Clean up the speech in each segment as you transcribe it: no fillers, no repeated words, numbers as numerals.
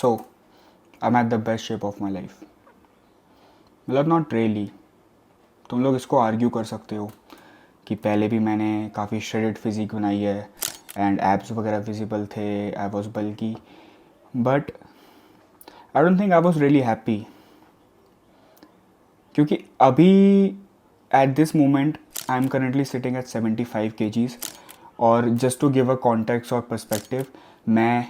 So I am at the best shape of my life. मतलब not really, तुम लोग इसको आर्ग्यू कर सकते हो कि पहले भी मैंने काफ़ी श्रेडेड फिजिक बनाई है एंड एब्स वगैरह विजिबल थे, आई वॉज बल्कि, but I don't think I was really happy. क्योंकि अभी at this moment I am currently sitting at 75 kgs। और just to give a context और पर्सपेक्टिव, मैं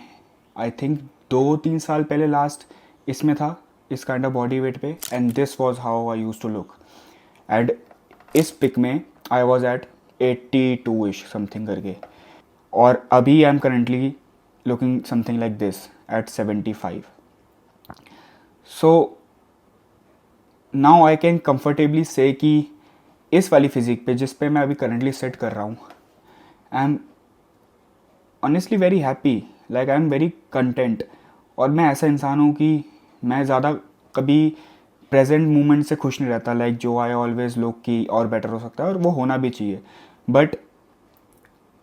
आई थिंक 2-3 साल पहले लास्ट इसमें था, इस काइंड ऑफ बॉडी वेट पे, and this was how I use to look. And इस पिक में आई वॉज एट 82 इश समथिंग करके, और अभी आई am currently looking something like this eight 75। So now I can comfortably से कि इस वाली फिजिक पे जिस पे मैं अभी करेंटली सेट कर रहा हूँ, आई am honestly very happy, like I am very content. और मैं ऐसा इंसान हूँ कि मैं ज़्यादा कभी प्रेजेंट मोमेंट से खुश नहीं रहता, लाइक जो आई ऑलवेज लुक कि और बेटर हो सकता है, और वो होना भी चाहिए। बट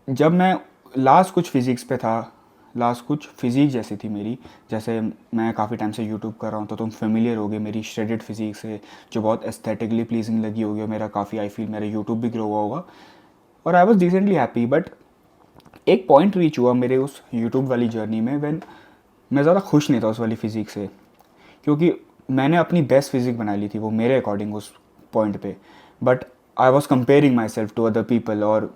जब मैं लास्ट कुछ फिजिक्स पे था, लास्ट कुछ फिजिक जैसी थी मेरी, जैसे मैं काफ़ी टाइम से यूट्यूब कर रहा हूँ तो तुम फेमिलियर होगे मेरी श्रेडेड फिजिक से, जो बहुत एस्थेटिकली प्लीजिंग लगी होगी, और मेरा काफ़ी आई फील मेरा यूट्यूब भी ग्रो हुआ होगा, और I was decently happy. But एक पॉइंट रीच हुआ मेरे उस यूट्यूब वाली जर्नी में व्हेन मैं ज़्यादा खुश नहीं था उस वाली फिजिक से, क्योंकि मैंने अपनी बेस्ट फिजिक बना ली थी वो मेरे अकॉर्डिंग उस पॉइंट पे। But I was comparing myself to other people, और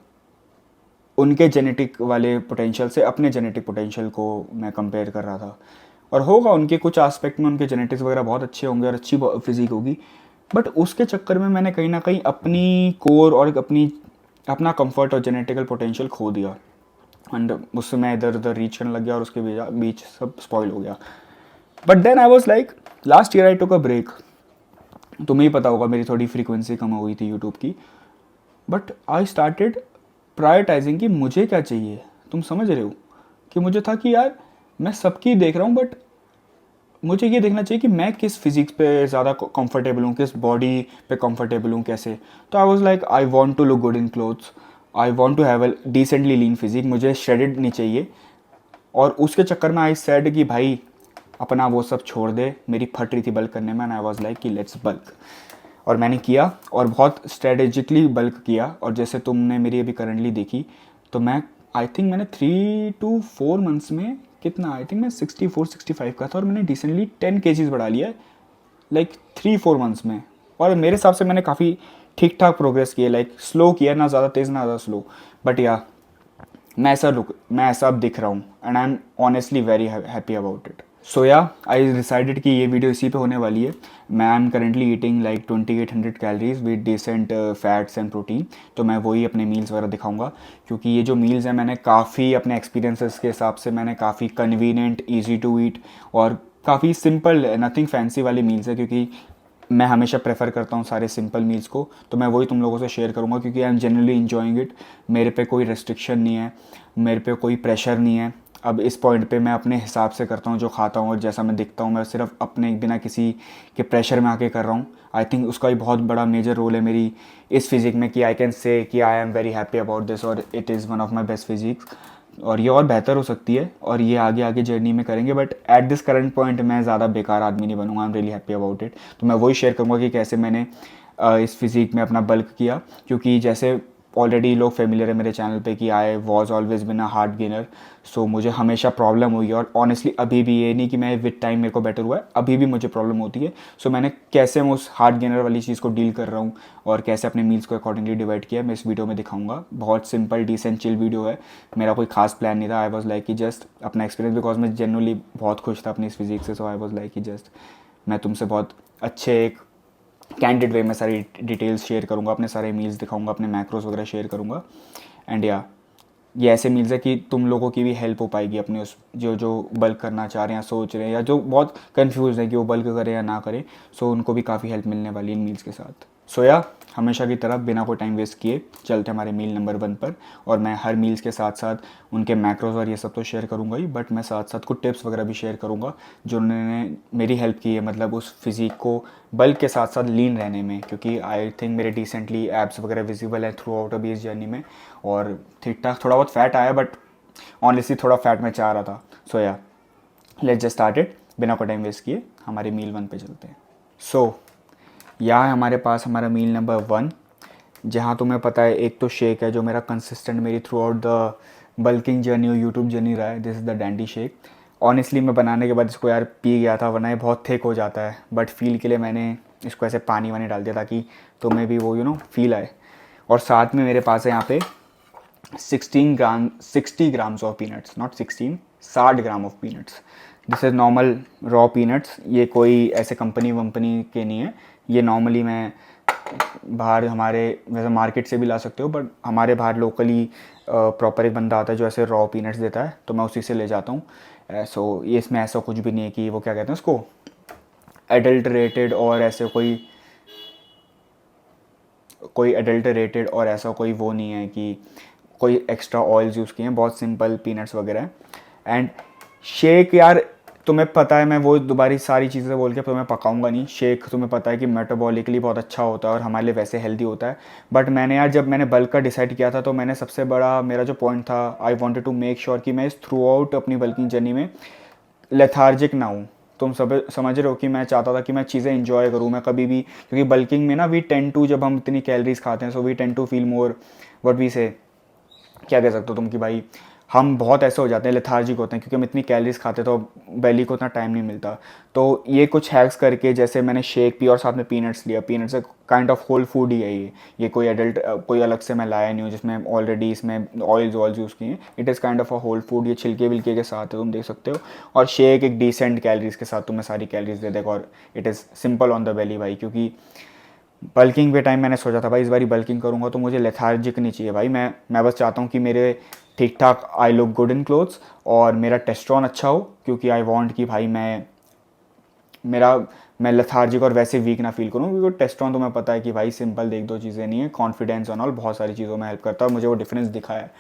उनके जेनेटिक वाले पोटेंशियल से अपने जेनेटिक पोटेंशियल को मैं कंपेयर कर रहा था। और होगा उनके कुछ एस्पेक्ट में उनके जेनेटिक्स वगैरह बहुत अच्छे होंगे और अच्छी फिजिक होगी, बट उसके चक्कर में मैंने कहीं ना कहीं अपनी कोर और अपना कंफर्ट और जेनेटिकल पोटेंशियल खो दिया, एंड उससे मैं इधर उधर रीच करने लग गया और उसके बीच सब स्पॉइल हो गया। But then I was like, last year I took a break. तुम्हें ही पता होगा मेरी थोड़ी फ्रीक्वेंसी कम हो गई थी यूट्यूब की, बट आई स्टार्टेड प्रायोरिटाइजिंग कि मुझे क्या चाहिए। तुम समझ रहे हो कि मुझे था कि यार मैं सबकी देख रहा हूँ, बट मुझे ये देखना चाहिए कि मैं किस फिजिक्स पे ज़्यादा कंफर्टेबल हूँ, किस बॉडी पे कंफर्टेबल हूँ, कैसे। तो I was like I want to look good in clothes, I want to have a decently lean physique, मुझे श्रेडेड नहीं चाहिए। और उसके चक्कर में आई सेड कि भाई अपना वो सब छोड़ दे, मेरी फट रही थी बल्क करने में, एंड आई वॉज लाइक कि लेट्स बल्क। और मैंने किया और बहुत स्ट्रेटेजिकली बल्क किया, और जैसे तुमने मेरी अभी करंटली देखी, तो मैं आई थिंक मैंने 3 to 4 मंथ्स में कितना, आई थिंक मैं 64-65 का था, और मैंने डिसेंटली 10 kgs बढ़ा लिया है, लाइक 3-4 मंथ्स में। और मेरे हिसाब से मैंने काफ़ी ठीक ठाक प्रोग्रेस की है, लाइक स्लो किया, ना ज़्यादा तेज़ ना ज़्यादा स्लो, बट या मैं ऐसा अब दिख रहा हूँ, and I am honestly very happy about it. So yeah I decided कि ये वीडियो इसी पे होने वाली है। मैं I am currently eating like 2800 calories with decent fats and protein, तो मैं वही अपने मील्स वगैरह दिखाऊंगा, क्योंकि ये जो मील्स हैं मैंने काफ़ी अपने एक्सपीरियंसेस के हिसाब से मैंने काफ़ी कन्वीनियंट, ईजी टू ईट और काफ़ी सिंपल, नथिंग फैंसी वाले मील्स है, क्योंकि मैं हमेशा प्रेफर करता हूँ सारे सिंपल मील्स को। तो मैं वही तुम लोगों से शेयर करूँगा, क्योंकि I am generally enjoying it. मेरे पे कोई रेस्ट्रिक्शन नहीं है, मेरे पे कोई प्रेशर नहीं है। अब इस पॉइंट पे मैं अपने हिसाब से करता हूँ जो खाता हूँ और जैसा मैं दिखता हूँ, मैं सिर्फ अपने बिना किसी के प्रेशर में आके कर रहा हूँ। आई थिंक उसका भी बहुत बड़ा मेजर रोल है मेरी इस फिजिक में, कि आई कैन से कि I am very happy about this, और it is one of my best physiques. और ये और बेहतर हो सकती है, और ये आगे आगे जर्नी में करेंगे, but at this current point मैं ज़्यादा बेकार आदमी नहीं बनूंगा। I am really happy about it. तो मैं वही शेयर करूँगा कि कैसे मैंने इस फिजिक में अपना बल्क किया, क्योंकि जैसे ऑलरेडी लोग फेमिलियर है मेरे चैनल पे कि I was always been a hard gainer. So मुझे हमेशा प्रॉब्लम हुई है, और ऑनेस्टली अभी भी, ये नहीं कि मैं विद टाइम मेरे को बेटर हुआ है, अभी भी मुझे प्रॉब्लम होती है। सो मैंने कैसे मैं उस हार्ड गेनर वाली चीज़ को डील कर रहा हूँ और कैसे अपने मील्स को अकॉर्डिंगली डिवाइड किया, मैं इस वीडियो में दिखाऊंगा। बहुत सिंपल डिसेंट चिल वीडियो है, मेरा कोई खास प्लान नहीं था। आई वॉज लाइक कि जस्ट अपना एक्सपीरियंस, बिकॉज मैं जनरली बहुत खुश था अपनी इस फिजिक्स से। सो आई वॉज लाइक कि जस्ट मैं तुमसे बहुत अच्छे एक कैंडिड वे में सारी डिटेल्स शेयर करूँगा, अपने सारे मील्स दिखाऊंगा, अपने मैक्रोस वगैरह शेयर करूँगा। एंड या ये ऐसे मील्स है कि तुम लोगों की भी हेल्प हो पाएगी अपने उस जो जो बल्क करना चाह रहे हैं या सोच रहे हैं, या जो बहुत कंफ्यूज है कि वो बल्क करें या ना करें। सो उनको भी काफ़ी हेल्प मिलने वाली है इन मील्स के साथ। सो या हमेशा की तरह बिना कोई टाइम वेस्ट किए चलते हमारे मील नंबर 1 पर। और मैं हर मील्स के साथ साथ उनके मैक्रोज और ये सब तो शेयर करूँगा ही, बट मैं साथ साथ कुछ टिप्स वगैरह भी शेयर करूँगा जो उन्होंने मेरी हेल्प की है, मतलब उस फिजिक को बल्क के साथ साथ लीन रहने में, क्योंकि आई थिंक मेरे डिसेंटली एब्स वगैरह विजिबल है थ्रू आउट अभी इस जर्नी में। और ठीक ठाक थोड़ा बहुत फैट आया, बट ऑनेस्टली थोड़ा फैट मैं चाह रहा था। सो या लेट्स जस्ट स्टार्ट इट, बिना कोई टाइम वेस्ट किए हमारे मील 1 पे चलते हैं। सो यहाँ है हमारे पास हमारा मील नंबर 1, जहाँ तुम्हें पता है एक तो शेक है जो मेरा कंसिस्टेंट मेरी through out the bulking journey और यूट्यूब जर्नी रहा है। This is the dandy shake. Honestly मैं बनाने के बाद इसको यार पी गया था, वरना ये बहुत थिक हो जाता है, बट फील के लिए मैंने इसको ऐसे पानी वानी डाल दिया ताकि तुम्हें भी वो फील आए। और साथ में मेरे पास है यहाँ पे 60 grams of peanuts, not 16, 60 gram of peanuts. This is normal raw peanuts, ये कोई ऐसे कंपनी वंपनी के नहीं है। ये नॉर्मली मैं बाहर हमारे वैसे मार्केट से भी ला सकते हो, बट हमारे बाहर लोकली प्रॉपर एक बंदा आता है जो ऐसे रॉ पीनट्स देता है, तो मैं उसी से ले जाता हूँ। सो ये इसमें ऐसा कुछ भी नहीं है कि वो क्या कहते हैं उसको एडल्टरेटेड और ऐसे कोई एडल्टरेटेड और ऐसा कोई वो नहीं है कि कोई एक्स्ट्रा ऑयल्स यूज़ किए हैं, बहुत सिंपल पीनट्स वगैरह है। एंड शेक यार तुम्हें पता है, मैं वो दोबारा सारी चीज़ें बोल के तुम्हें पकाऊंगा नहीं। शेक तुम्हें पता है कि मेटाबॉलिकली बहुत अच्छा होता है और हमारे लिए वैसे हेल्दी होता है। बट मैंने यार जब मैंने बल्क का डिसाइड किया था, तो मैंने सबसे बड़ा मेरा जो पॉइंट था, I wanted to make sure कि मैं इस थ्रू आउट अपनी बल्किंग जर्नी में लेथार्जिक ना हूँ। तुम सब समझ रहे हो कि मैं चाहता था कि मैं चीज़ें इंजॉय करूँ मैं कभी भी, क्योंकि बल्किंग में ना वी टेन टू, जब हम इतनी कैलोरीज खाते हैं, so we tend to feel more what we say, क्या कह सकते हो तुम कि भाई हम बहुत ऐसे हो जाते हैं, लेथार्जिक होते हैं, क्योंकि हम इतनी कैलोरीज खाते तो बेली को उतना टाइम नहीं मिलता। तो ये कुछ हैक्स करके, जैसे मैंने शेक पी और साथ में पीनट्स लिया, पीनट्स एक काइंड ऑफ होल फूड ही है ये कोई एडल्ट कोई अलग से मैं लाया नहीं हूँ जिसमें ऑलरेडी इसमें ऑयल्स यूज़ किए हैं। It is kind of a whole food, ये छिलके विलके के साथ है, तुम देख सकते हो। और शेक एक डिसेंट कैलोरीज के साथ तुम्हें सारी कैलोरीज दे देगा, और it is simple on the belly भाई। क्योंकि बल्किंग के टाइम मैंने सोचा था भाई इस बारी बल्किंग करूँगा तो मुझे लेथार्जिक नहीं चाहिए भाई। मैं बस चाहता हूँ कि मेरे ठीक ठाक I look good in clothes और मेरा टेस्टोन अच्छा हो, क्योंकि आई वांट कि भाई मैं लेथार्जिक और वैसे वीक ना फील करूँ। क्योंकि टेस्टोन तुम्हें पता है कि भाई सिंपल देख दो चीज़ें नहीं है, कॉन्फिडेंस ऑन ऑल बहुत सारी चीज़ों में हेल्प करता है, और मुझे वो डिफरेंस दिखा है।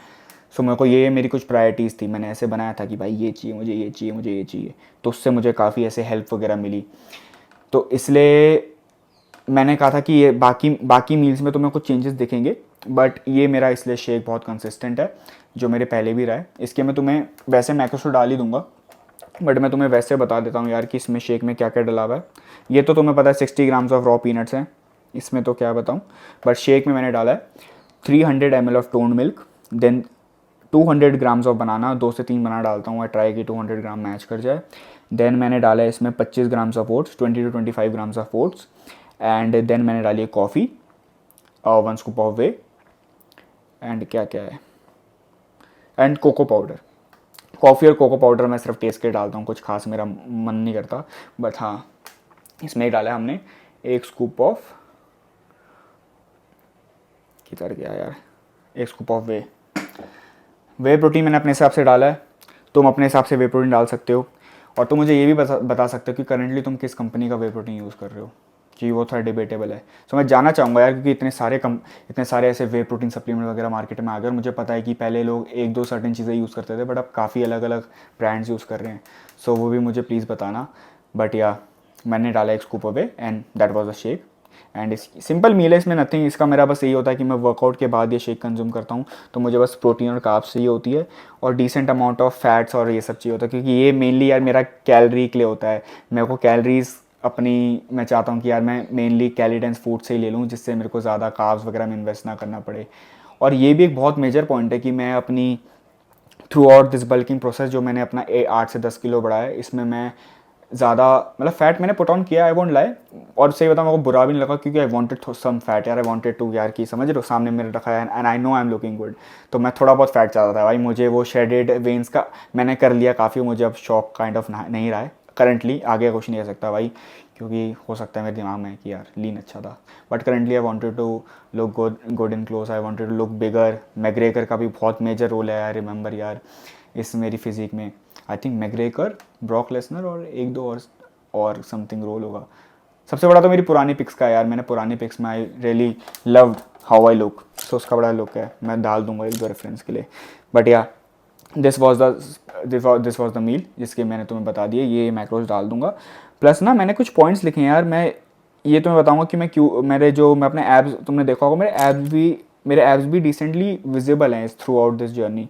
सो मेरे को ये मेरी कुछ प्रायोरिटीज़ थी, मैंने ऐसे बनाया था कि भाई ये चाहिए मुझे, ये चाहिए मुझे, ये चाहिए, तो उससे मुझे काफ़ी ऐसे हेल्प वगैरह मिली। तो इसलिए मैंने कहा था कि ये बाकी मील्स में तुम्हें कुछ चेंजेस दिखेंगे, बट ये मेरा इसलिए शेक बहुत कंसिस्टेंट है, जो मेरे पहले भी रहा है। इसके मैं तुम्हें वैसे मैक्रोस तो डाल ही दूंगा, बट मैं तुम्हें वैसे बता देता हूँ यार कि इसमें शेक में क्या क्या डला हुआ है। ये तो तुम्हें पता है 60 ग्राम्स ऑफ रॉ पीनट्स हैं, इसमें तो क्या बताऊँ। बट शेक में मैंने डाला है 300 ml of toned milk, then 200 grams of banana, 2 से 3 बनाना डालता हूँ, मैं ट्राई की 200 ग्राम मैच कर जाए। देन मैंने डाला है इसमें 25 grams of oats, 20 to 25 grams of oats. And then मैंने डाली है coffee, 1 scoop of whey, and क्या क्या है, एंड कोको पाउडर। कॉफ़ी और कोको पाउडर मैं सिर्फ टेस्ट के डालता हूँ, कुछ खास मेरा मन नहीं करता। बट हाँ, इसमें ही डाला है हमने 1 स्कूप ऑफ, किधर गया यार, 1 स्कूप ऑफ वे प्रोटीन मैंने अपने हिसाब से डाला है। तुम अपने हिसाब से वे प्रोटीन डाल सकते हो, और तुम मुझे ये भी बता सकते हो कि करंटली तुम किस कंपनी का वे प्रोटीन यूज़ कर रहे हो, कि वो थोड़ा डिबेटेबल है। सो मैं जानना चाहूँगा यार, क्योंकि इतने सारे ऐसे वे प्रोटीन सप्लीमेंट वगैरह मार्केट में आ गए, और मुझे पता है कि पहले लोग 1-2 सर्टेन चीज़ें यूज़ करते थे, बट अब काफ़ी अलग अलग ब्रांड्स यूज़ कर रहे हैं। सो वो भी मुझे प्लीज़ बताना। बट या मैंने डाला 1 scoop away and that was a shake. And इस सिंपल मील है, इसमें नथिंग। इसका मेरा बस यही होता है कि मैं वर्कआउट के बाद ये शेक कंज्यूम करता हूँ, तो मुझे बस प्रोटीन और कार्ब्स चाहिए होती है, और डिसेंट अमाउंट ऑफ फैट्स और ये सब चाहिए होता है, क्योंकि ये मेनली यार मेरा कैलोरी के लिए होता है। मेरे को कैलोरीज अपनी, मैं चाहता हूँ कि यार मैं मेनली कैलोरी डेंस फूड से ही ले लूँ, जिससे मेरे को ज़्यादा कार्ब्स वगैरह में इन्वेस्ट ना करना पड़े। और ये भी एक बहुत मेजर पॉइंट है कि मैं अपनी through out this bulking process, जो मैंने अपना 8 से 10 किलो बढ़ाया है, इसमें मैं ज़्यादा मतलब फैट मैंने पुट ऑन किया, आई वोंट लाई। और सही बताऊँ मेरे को बुरा भी नहीं लगा, क्योंकि आई वांटेड सम फैट यार, आई वांटेड टू यार कि समझ रहे हो, सामने मेरे रखा है and I know I am looking good, तो मैं थोड़ा बहुत फैट चाहता था भाई। मुझे वो शेडेड वेन्स का मैंने कर लिया काफ़ी, मुझे अब शौक काइंड ऑफ नहीं रहा है करंटली। आगे कुछ नहीं कह सकता भाई, क्योंकि हो सकता है मेरे दिमाग में कि यार लीन अच्छा था, but currently I wanted to look good in clothes, I wanted to look bigger. McGregor का भी बहुत मेजर रोल है, आई रिमेंबर यार इस मेरी फिजिक में। I think McGregor, Brock Lesnar और 1-2 और समथिंग रोल होगा। सबसे बड़ा तो मेरी पुरानी पिक्स का है यार, मैंने पुरानी पिक्स में I really loved how I look, so उसका बड़ा लुक है, मैं डाल दूंगा 1-2 रेफरेंस के लिए। बट या दिस वॉज द मील जिसके मैंने तुम्हें बता दिए, ये मैक्रोज डाल दूंगा। प्लस ना मैंने कुछ पॉइंट्स लिखे हैं यार, मैं ये तुम्हें बताऊंगा कि मैं अपने एब्स, तुमने देखा होगा मेरे एब्स भी डिसेंटली विजिबल हैं थ्रू आउट दिस जर्नी।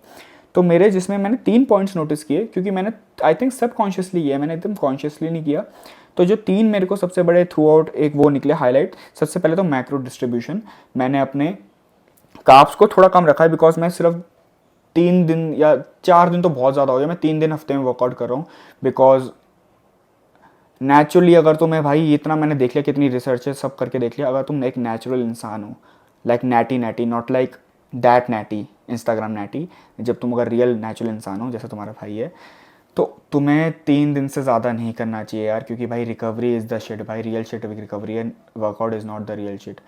तो मेरे जिसमें मैंने 3 पॉइंट्स नोटिस किए, क्योंकि मैंने आई थिंक सब कॉन्शियसली किया, मैंने एकदम कॉन्शियसली नहीं किया। तो जो 3 मेरे को सबसे बड़े थ्रू आउट एक वो निकले हाईलाइट। सबसे पहले तो मैक्रो डिस्ट्रीब्यूशन, मैंने अपने कार्ब्स को थोड़ा कम रखा है, बिकॉज मैं सिर्फ 3 दिन या 4 दिन तो बहुत ज़्यादा हो गया, मैं 3 दिन हफ्ते में वर्कआउट कर रहा हूँ। बिकॉज नेचुरली अगर तुम्हें भाई इतना मैंने देख लिया, कितनी रिसर्च है सब करके देख लिया, अगर तुम एक नेचुरल इंसान हो, like natty natty, not like that natty Instagram natty, जब तुम अगर रियल नेचुरल इंसान हो जैसे तुम्हारा भाई है, तो तुम्हें 3 दिन से ज़्यादा नहीं करना चाहिए यार, क्योंकि भाई रिकवरी इज़ द शिट भाई, real shit with recovery and workout is not the real shit.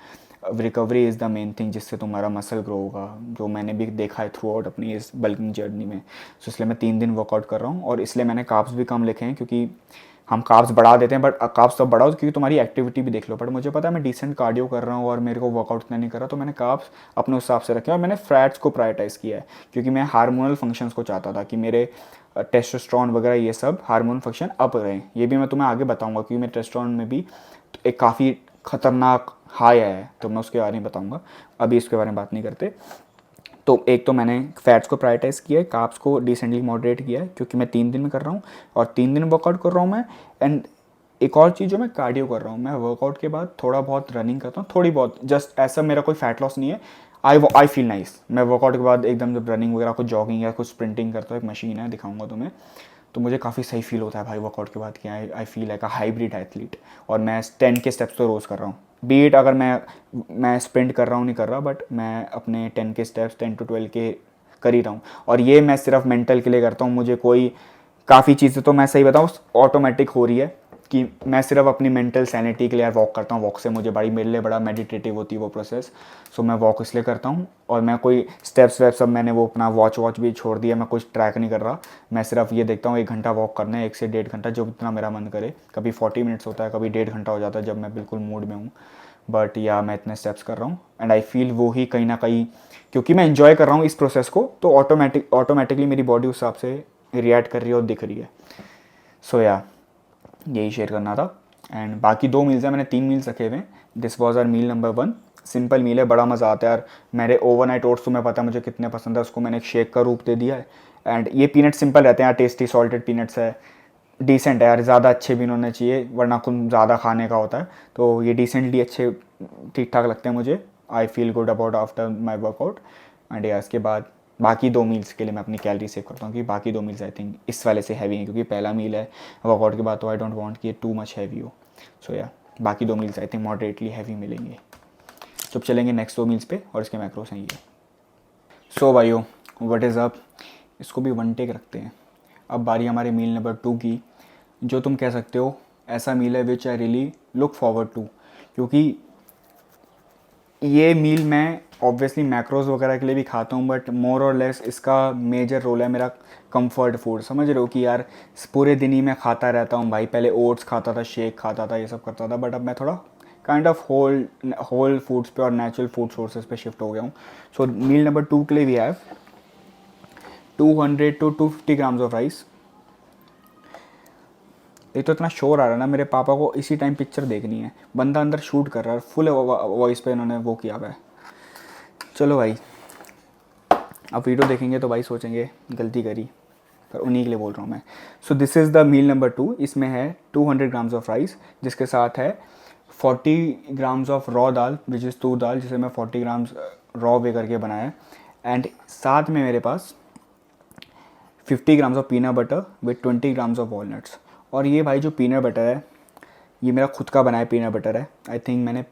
Recovery is the main thing जिससे तुम्हारा मसल ग्रो होगा, जो मैंने भी देखा है थ्रू आउट अपनी इस बल्किंग जर्नी में। सो इसलिए मैं 3 दिन वर्कआउट कर रहा हूँ, और इसलिए मैंने कार्ब्स भी कम लिखे हैं, क्योंकि हम कार्ब्स बढ़ा देते हैं, बट कार्ब्स तब बढ़ाओ क्योंकि तुम्हारी एक्टिविटी भी देख लो। बट मुझे पता है मैं डिसेंट कार्डियो कर रहा हूँ और मेरे को वर्कआउट इतना नहीं कर रहा, तो मैंने कार्ब्स अपने हिसाब से रखे और मैंने फैट्स को प्रायोरिटाइज़ किया है, क्योंकि मैं हार्मोनल फंक्शंस को चाहता था कि मेरे टेस्टोस्टेरोन वगैरह ये सब हार्मोन फंक्शन अप रहे। ये भी मैं तुम्हें आगे बताऊंगा, क्योंकि मेरे टेस्टोस्टेरोन में भी एक काफ़ी खतरनाक हाई है, तो मैं उसके बारे में बताऊंगा, अभी इसके बारे में बात नहीं करते। तो एक तो मैंने फैट्स को प्रायोरिटाइज़ किया है, कार्ब्स को डिसेंटली मॉडरेट किया है, क्योंकि मैं 3 दिन में कर रहा हूँ और 3 दिन वर्कआउट कर रहा हूँ मैं। एंड एक और चीज़ जो मैं कार्डियो कर रहा हूँ, मैं वर्कआउट के बाद थोड़ा बहुत रनिंग करता हूँ, थोड़ी बहुत, जस्ट ऐसा मेरा कोई फैट लॉस नहीं है। आई फील नाइस, मैं वर्कआउट के बाद एकदम जब रनिंग वगैरह कुछ जॉगिंग या कुछ स्प्रिंटिंग करता हूँ, एक मशीन है दिखाऊंगा तुम्हें, तो मुझे काफ़ी सही फील होता है भाई वर्कआउट के बाद कि I feel like a hybrid athlete. और मैं 10 के स्टेप्स तो रोज़ कर रहा हूँ, बीट अगर मैं स्प्रिंट कर रहा हूँ नहीं कर रहा, बट मैं अपने 10 के स्टेप्स 10 to 12 के कर ही रहा हूँ। और ये मैं सिर्फ मेंटल के लिए करता हूँ, मुझे कोई काफ़ी चीज़ें तो मैं सही बताऊँ ऑटोमेटिक हो रही है, कि मैं सिर्फ अपनी मेंटल सैनिटी के लिए यार वॉक करता हूँ। वॉक से मुझे मेरे लिए बड़ा मेडिटेटिव होती है वो प्रोसेस। सो मैं वॉक इसलिए करता हूँ, और मैं कोई स्टेप्स वेप सब मैंने वो अपना वॉच भी छोड़ दिया, मैं कुछ ट्रैक नहीं कर रहा। मैं सिर्फ ये देखता हूँ 1 घंटा वॉक करना है, 1 से 1.5 घंटा, जो जितना मेरा मन करे। कभी 40 मिनट्स होता है, कभी 1.5 घंटा हो जाता है जब मैं बिल्कुल मूड में हूँ, बट या मैं इतने स्टेप्स कर रहा हूँ। एंड आई फील वो ही कहीं ना कहीं, क्योंकि मैं इन्जॉय कर रहा हूँ इस प्रोसेस को, तो ऑटोमेटिकली मेरी बॉडी उस हिसाब से रिएक्ट कर रही है और दिख रही है। सो या यही शेयर करना था। एंड बाकी 2 मील्स हैं, मैंने 3 मील्स रखे हुए हैं। This was our meal number 1, simple meal है, बड़ा मज़ा आता है यार। मेरे ओवरनाइट ओट्स तुम्हें पता है मुझे कितने पसंद है, उसको मैंने एक शेक का रूप दे दिया है। एंड ये पीनट सिंपल रहते हैं यार, टेस्टी सॉल्टेड पीनट्स है, डिसेंट है यार, ज़्यादा अच्छे भी नहीं होने चाहिए वरना कुछ ज़्यादा खाने का होता है। तो ये डिसेंटली अच्छे ठीक ठाक लगते हैं मुझे। I feel good about after my workout. And या इसके बाद बाकी 2 मील्स के लिए मैं अपनी कैलोरी सेव करता हूँ, कि बाकी 2 मील्स आई थिंक इस वाले से हैवी हैं, क्योंकि पहला मील है वर्कआउट के बाद, तो आई डोंट वांट कि टू मच हैवी हो। सो या बाकी 2 meals I think moderately heavy मिलेंगे। तो चलेंगे नेक्स्ट 2 मील्स पे, और इसके मैक्रोस हैं ये। सो भाइयों, व्हाट इज़ अप, इसको भी 1 टेक रखते हैं। अब बारी हमारे मील नंबर 2 की, जो तुम कह सकते हो ऐसा मील है which I really look forward to, क्योंकि ये मील मैं ऑब्वियसली मैक्रोज वगैरह के लिए भी खाता हूँ, बट मोर और लेस इसका मेजर रोल है मेरा कंफर्ट फूड। समझ रहे हो कि यार पूरे दिन ही मैं खाता रहता हूँ भाई। पहले ओट्स खाता था, शेक खाता था, ये सब करता था, बट अब मैं थोड़ा काइंड ऑफ होल फूड्स पे और नेचुरल फूड सोर्सेज पे शिफ्ट हो गया हूँ। सो मील नंबर 2 के लिए we have 200 to 250 grams of rice. एक तो इतना शोर आ रहा है ना, मेरे पापा को इसी टाइम पिक्चर देखनी है, बंदा अंदर शूट कर रहा है, फुल वॉइस पे इन्होंने वो किया हुआ है। चलो भाई, अब वीडियो देखेंगे तो भाई सोचेंगे गलती करी, पर उन्हीं के लिए बोल रहा हूँ मैं। So this is the meal number 2। इसमें है 200 ग्राम्स ऑफ राइस, जिसके साथ है 40 grams of raw dal, which is toor dal, जिसे मैं 40 ग्राम्स रॉ वे करके बनाया है। एंड साथ में मेरे पास 50 grams of peanut butter with 20 grams of walnuts. और ये भाई जो पीनट बटर है, ये मेरा खुद का बनाया पीनट बटर है। आई थिंक मैंने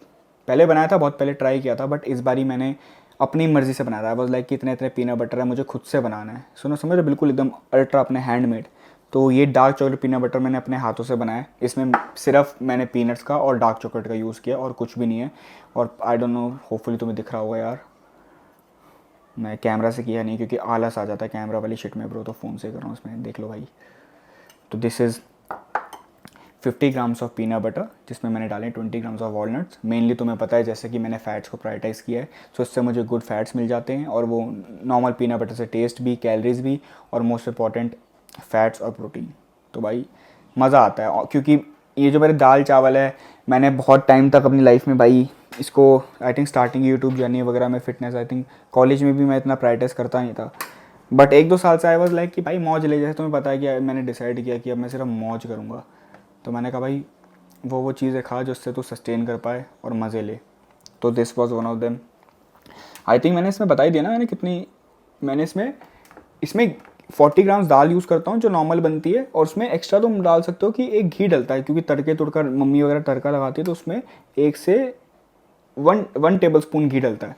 पहले बनाया था, बहुत पहले ट्राई किया था, बट इस बारी मैंने अपनी मर्ज़ी से बनाया था। बस लाइक कि इतने इतने पीनट बटर है, मुझे खुद से बनाना है। सुनो, समझ रहे, बिल्कुल एकदम अल्ट्रा अपने हैंडमेड। तो ये डार्क चॉकलेट पीनट बटर मैंने अपने हाथों से बनाया है। इसमें सिर्फ मैंने पीनट्स का और डार्क चॉकलेट का यूज़ किया, और कुछ भी नहीं है। और आई डोंट नो, होपफुली तुम्हें दिख रहा होगा यार, मैं कैमरा से किया नहीं क्योंकि आलस आ जाता है कैमरा वाली शिट में ब्रो, तो फ़ोन से कर रहा हूँ इसमें, देख लो भाई। तो this is 50 grams of peanut butter, जिसमें मैंने डाले 20 ग्राम्स ऑफ वॉलनट्स। मेनली तुम्हें पता है जैसे कि मैंने फ़ैट्स को प्रायोरिटाइज़ किया है, सो इससे मुझे गुड फैट्स मिल जाते हैं, और वो नॉर्मल पीनट बटर से टेस्ट भी, कैलोरीज भी, और मोस्ट इंपॉर्टेंट फैट्स और प्रोटीन। तो भाई मज़ा आता है, क्योंकि ये जो मेरे दाल चावल है, मैंने बहुत टाइम तक अपनी लाइफ में भाई इसको, I think starting YouTube journey वगैरह में, फिटनेस, आई थिंक कॉलेज में भी मैं इतना प्रायोरिटाइज़ करता नहीं था, बट 1-2 साल से आई वॉज लाइक कि भाई मौज ले, जैसे तुम्हें पता है कि मैंने डिसाइड किया कि अब मैं सिर्फ मौज करूँगा। तो मैंने कहा भाई वो चीज़ें खा जिससे तू सस्टेन कर पाए और मज़े ले। तो this was one of them. I think मैंने इसमें बता ही दिया ना मैंने कितनी, मैंने इसमें 40 ग्राम्स दाल यूज़ करता हूँ जो नॉर्मल बनती है, और उसमें एक्स्ट्रा तुम डाल सकते हो कि एक घी डलता है, क्योंकि तड़के तुड़कर मम्मी वगैरह तड़का लगाती है तो उसमें 1 से 1 टेबल स्पून घी डलता है,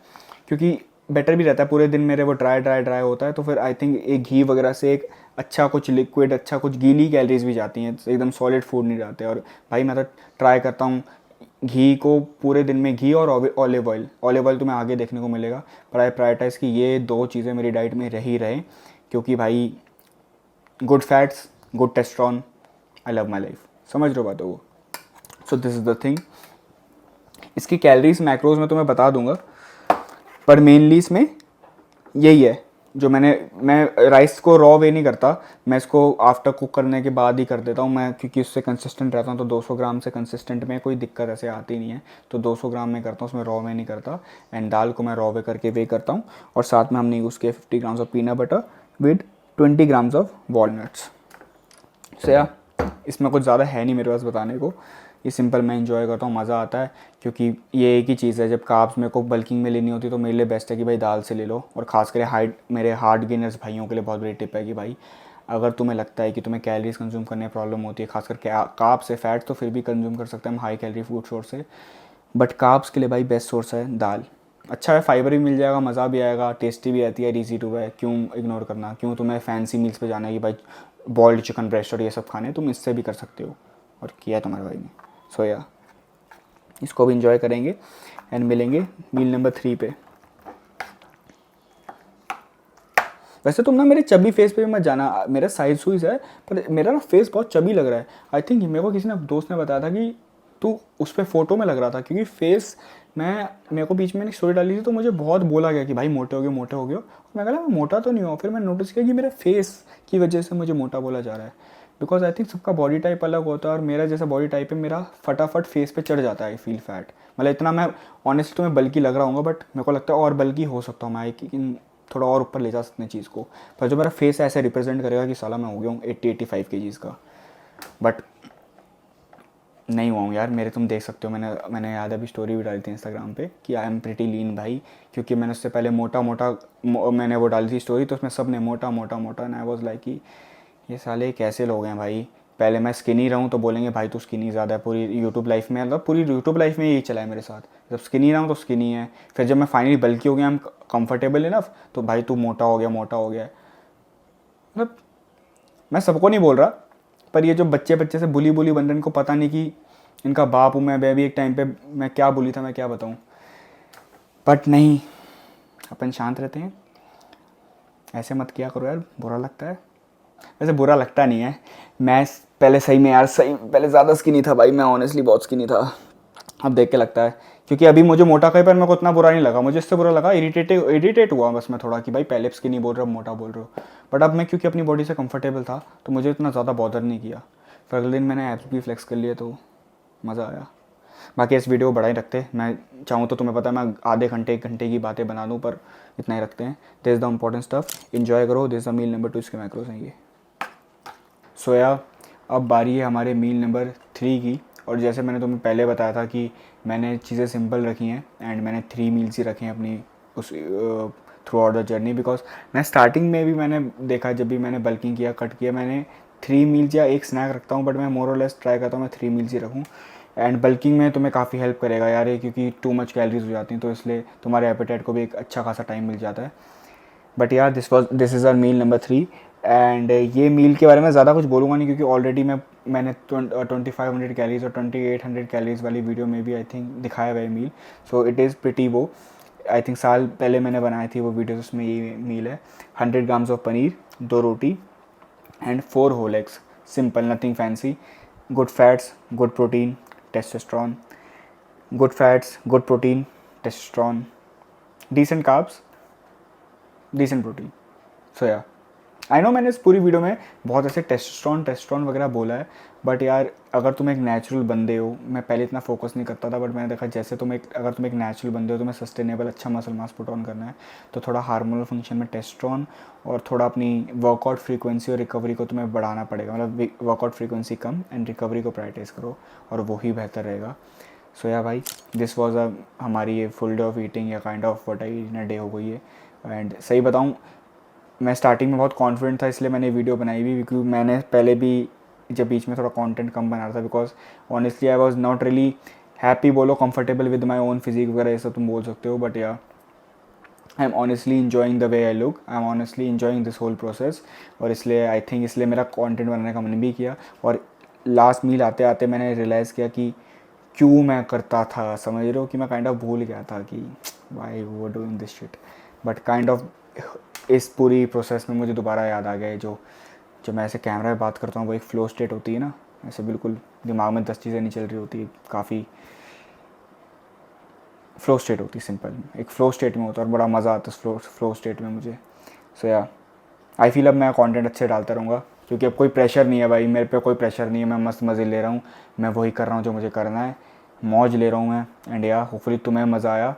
क्योंकि बेटर भी रहता है। पूरे दिन मेरे वो ड्राई होता है, तो फिर आई थिंक एक घी वगैरह से एक अच्छा कुछ लिक्विड, अच्छा कुछ गीली कैलोरीज भी जाती हैं, एकदम सॉलिड फूड नहीं जाते। और भाई मैं तो ट्राई करता हूँ घी को पूरे दिन में, घी और ऑलिव ऑयल तुम्हें आगे देखने को मिलेगा, पर आई प्रायोरिटाइज़ कि ये 2 चीज़ें मेरी डाइट में रही रहे, क्योंकि भाई good fats, good testosterone, I love my life. समझ रहे हो बातों को? सो दिस इज़ द थिंग। इसकी कैलोरीज मैक्रोज में तुम्हें बता दूंगा, पर मेनली इसमें यही है जो मैं राइस को रॉ वे नहीं करता, मैं इसको आफ्टर कुक करने के बाद ही कर देता हूँ मैं, क्योंकि उससे कंसिस्टेंट रहता हूँ। तो 200 ग्राम से कंसिस्टेंट में कोई दिक्कत ऐसे आती नहीं है, तो 200 ग्राम में करता हूँ, उसमें रॉ वे नहीं करता। एंड दाल को मैं रॉ वे करके वे करता हूँ, और साथ में हमने यूज़ किया 50 grams of peanut butter with 20 grams of walnuts. से या इसमें कुछ ज़्यादा है नहीं मेरे पास बताने को, ये सिंपल मैं इंजॉय करता हूँ, मज़ा आता है, क्योंकि ये एक ही चीज़ है। जब कार्ब्स मेरे को बल्किंग में लेनी होती है तो मेरे लिए बेस्ट है कि भाई दाल से ले लो। और ख़ासकर मेरे हार्ड गेनर्स भाइयों के लिए बहुत बड़ी टिप है कि भाई अगर तुम्हें लगता है कि तुम्हें कैलोरीज कंज्यूम करने में प्रॉब्लम होती है, खासकर कार्ब्स से, फैट तो फिर भी कंज्यूम कर सकते हैं हम हाई कैलोरी फूड सोर्स से, बट कार्ब्स के लिए भाई बेस्ट सोर्स है दाल। अच्छा है, फाइबर भी मिल जाएगा, मज़ा भी आएगा, टेस्टी भी रहती है, ईजी टू है। क्यों इग्नोर करना, क्यों तुम्हें फैंसी मील्स पे जाना है कि भाई बॉइल्ड चिकन ब्रेस्ट और ये सब खाने, तुम इससे भी कर सकते हो, और किया है तुम्हारे भाई ने। सो या इसको भी इंजॉय करेंगे एंड मिलेंगे मील नंबर 3 पे। वैसे तुम ना मेरे चबी फेस पे भी मत जाना, मेरा साइज सुइज है, पर मेरा ना फेस बहुत चबी लग रहा है। आई थिंक मेरे को किसी ने दोस्त ने बताया था कि तू उस पर फोटो में लग रहा था, क्योंकि फेस मेरे को बीच में एक स्टोरी डाली थी तो मुझे बहुत बोला गया कि भाई मोटे हो गए मोटे हो गए हो। मैं कहा मैं मोटा तो नहीं हुआ, फिर मैं नोटिस किया कि मेरे फेस की वजह से मुझे मोटा बोला जा रहा है, बिकॉज आई थिंक सबका बॉडी टाइप अलग होता है, और मेरा जैसा बॉडी टाइप है मेरा फटाफट फेस पे चढ़ जाता है फील फैट। मतलब इतना मैं ऑनेस्टली तुम्हें बल्कि लग रहा हूँ, बट मेरे को लगता है और बल्कि हो सकता हूँ मैं, कि थोड़ा और ऊपर ले जा सकते हैं चीज़ को, पर जो मेरा फेस ऐसे रिप्रेजेंट करेगा कि साला मैं हो गया हूँ 80-85 kgs का, बट नहीं हुआ हूँ यार मेरे। तुम देख सकते हो, मैंने याद अभी स्टोरी भी डाली थी इंस्टाग्राम पे कि आई एम प्रिटी लीन भाई, क्योंकि मैंने उससे पहले मैंने वो डाली थी स्टोरी, तो उसमें सब ने मोटा मोटा मोटा, एंड आई वाज लाइक कि ये साले कैसे लोग हैं भाई। पहले मैं स्किनी रहूँ तो बोलेंगे भाई तू स्किनी ज़्यादा है, पूरी यूट्यूब लाइफ में, मतलब पूरी यूट्यूब लाइफ में यही चला है मेरे साथ। जब स्किनी रहा हूँ तो स्किनी है, फिर जब मैं फाइनली बल्कि हो गया, आई एम कंफर्टेबल इनफ, तो भाई तू मोटा हो गया मोटा हो गया। मतलब मैं सबको नहीं बोल रहा, पर ये जो बच्चे से बुली बन रहे हैं, इनको पता नहीं कि इनका बाप हूँ मैं भी एक टाइम पे, मैं क्या बुली था मैं क्या बताऊँ। बट नहीं, अपन शांत रहते हैं, ऐसे मत किया करो यार, बुरा लगता है। वैसे बुरा लगता नहीं है, मैं पहले सही में यार, सही पहले ज़्यादा स्किनी था भाई, मैं ऑनेस्टली बहुत स्किनी था। अब देख के लगता है, क्योंकि अभी मुझे मोटा कहीं पर मेरे को इतना बुरा नहीं लगा, मुझे इससे बुरा लगा इरिटेट हुआ बस मैं थोड़ा कि भाई पहले स्किनी बोल रहे हो मोटा बोल रहे हो। बट अब मैं क्योंकि अपनी बॉडी से कंफर्टेबल था तो मुझे इतना ज़्यादा बॉदर नहीं किया। फिर अगले दिन मैंने एब्स भी फ्लेक्स कर लिए तो मज़ा आया। बाकी इस वीडियो को बड़ा ही रखते, मैं चाहूँ तो तुम्हें पता है मैं आधे घंटे 1 घंटे की बातें बना दूँ, पर इतना ही रखते हैं। This is the important stuff, enjoy करो। This is the meal number 2, इसके मैक्रोस हैं ये। सोया अब बारी है हमारे मील नंबर 3 की, और जैसे मैंने तुम्हें पहले बताया था कि मैंने चीज़ें सिंपल रखी हैं एंड मैंने 3 मील्स ही रखे हैं अपनी उस through out the journey, because मैं स्टार्टिंग में भी मैंने देखा, जब भी मैंने बल्किंग किया कट किया, मैंने 3 मील्स या एक स्नैक रखता हूँ, बट मैं मोर और लेस ट्राई करता हूँ मैं 3 मील्स ही रखूँ। एंड बल्किंग में तुम्हें काफ़ी हेल्प करेगा यार ये, क्योंकि टू मच कैलोरीज हो जाती हैं, तो इसलिए तुम्हारे एपेटाइट को भी एक अच्छा खासा टाइम मिल जाता है। बट यार this is our meal number 3। And ये मील के बारे में ज़्यादा कुछ बोलूँगा नहीं, क्योंकि ऑलरेडी मैंने 2500 कैलोरीज और 2800 कैलोरीज वाली वीडियो में भी आई थिंक दिखाया हुआ है मील। सो इट इज़ प्रिटी वो, आई थिंक साल पहले मैंने बनाई थी वो वीडियो, उसमें ये मील है। 100 grams of paneer, 2 roti and 4 whole eggs, simple nothing fancy. Good fats, good protein, testosterone, good fats, good protein, testosterone, decent carbs, decent protein. So yeah, I know मैंने इस पूरी वीडियो में बहुत ऐसे टेस्टोस्टेरोन वगैरह बोला है, बट यार अगर तुम एक नेचुरल बंदे हो, मैं पहले इतना फोकस नहीं करता था, बट मैंने देखा जैसे अगर तुम एक नेचुरल बंदे हो, तुम्हें सस्टेनेबल अच्छा मसल मास पुट ऑन करना है, तो थोड़ा हार्मोनल फंक्शन में टेस्टोस्टेरोन और थोड़ा अपनी वर्कआउट फ्रीक्वेंसी और रिकवरी को तुम्हें बढ़ाना पड़ेगा, मतलब workout frequency come and recovery को प्रायोरिटाइज करो, और वही बेहतर रहेगा। सो या भाई, दिस वॉज हमारी ये फुल डे ऑफ ईटिंग या kind of what I in a day हो गई है। एंड सही बताऊँ, मैं स्टार्टिंग में बहुत कॉन्फिडेंट था, इसलिए मैंने वीडियो बनाई भी, क्योंकि मैंने पहले भी जब बीच में थोड़ा कंटेंट कम बना रहा था, because honestly I was not really happy, बोलो comfortable with my own physique वगैरह, ये सब तुम बोल सकते हो, but yeah I am honestly enjoying the way I look, I am honestly enjoying this whole process, और इसलिए आई थिंक इसलिए मेरा कंटेंट बनाने का मन भी किया। और लास्ट मील आते आते मैंने रियलाइज़ किया कि क्यों मैं करता था, समझ रहे हो, कि मैं काइंड ऑफ भूल गया था कि वाई वो doing this shit, but kind of इस पूरी प्रोसेस में मुझे दोबारा याद आ गया, जो मैं ऐसे कैमरा में बात करता हूँ वो एक फ़्लो स्टेट होती है ना, ऐसे बिल्कुल दिमाग में 10 चीज़ें नहीं चल रही होती, काफ़ी फ़्लो स्टेट होती है, सिंपल एक फ़्लो स्टेट में होता है, और बड़ा मज़ा आता है फ़्लो स्टेट में मुझे। सो या आई फील अब मैं कंटेंट अच्छे डालता रहूँगा, क्योंकि अब कोई प्रेशर नहीं है भाई, मेरे पे कोई प्रेशर नहीं है, मैं मस्त मज़े ले रहा हूँ, मैं वही कर रहा हूँ जो मुझे करना है, मौज ले रहा हूँ मैं। एंड या होपफुली तुम्हें मज़ा आया,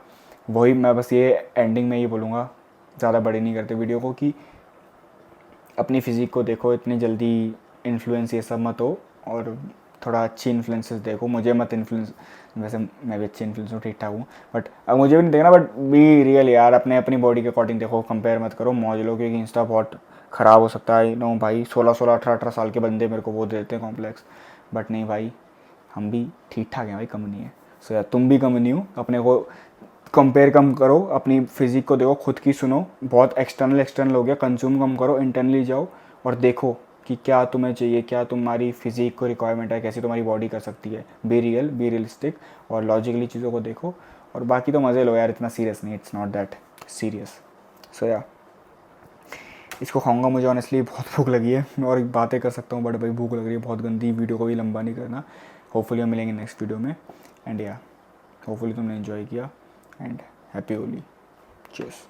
वही मैं बस ये एंडिंग में ये बोलूँगा, ज़्यादा बड़ी नहीं करते वीडियो को, कि अपनी फ़िज़िक को देखो, इतनी जल्दी इन्फ्लुएंस ये सब मत हो, और थोड़ा अच्छी इन्फ्लुएंसेस देखो, मुझे मत इन्फ्लुएंस, वैसे मैं भी अच्छी इन्फ्लुएंस हूँ, ठीक ठाक हूँ, बट अब मुझे भी नहीं देखना, बट बी रियल यार, अपनी बॉडी के अकॉर्डिंग देखो, कंपेयर मत करो, मौज लो, क्योंकि इंस्टा बहुत ख़राब हो सकता है। नो भाई, 16 18 साल के बंदे मेरे को वो देते हैं कॉम्प्लेक्स, बट नहीं भाई, हम भी ठीक ठाक हैं भाई, कम नहीं है। सो यार तुम भी कम नहीं हो, अपने को कंपेयर कम करो, अपनी फिजिक को देखो, खुद की सुनो, बहुत एक्सटर्नल हो गया, कंज्यूम कम करो, इंटरनली जाओ और देखो कि क्या तुम्हें चाहिए, क्या तुम्हारी फिजिक को रिक्वायरमेंट है, कैसी तुम्हारी बॉडी कर सकती है, बी रियलिस्टिक और लॉजिकली चीज़ों को देखो, और बाकी तो मज़े लो यार, इतना सीरियस नहीं, इट्स नॉट दैट सीरियस। सो या इसको खाऊंगा, मुझे ऑनेस्टली बहुत भूख लगी है, मैं और बातें कर सकता हूँ, बट भाई भूख लग रही है बहुत गंदी, वीडियो को भी लंबा नहीं करना। होपफुली हम मिलेंगे नेक्स्ट वीडियो में, एंड या होपफुली तुमने एंजॉय किया, एंड हैप्पी होली, चीयर्स।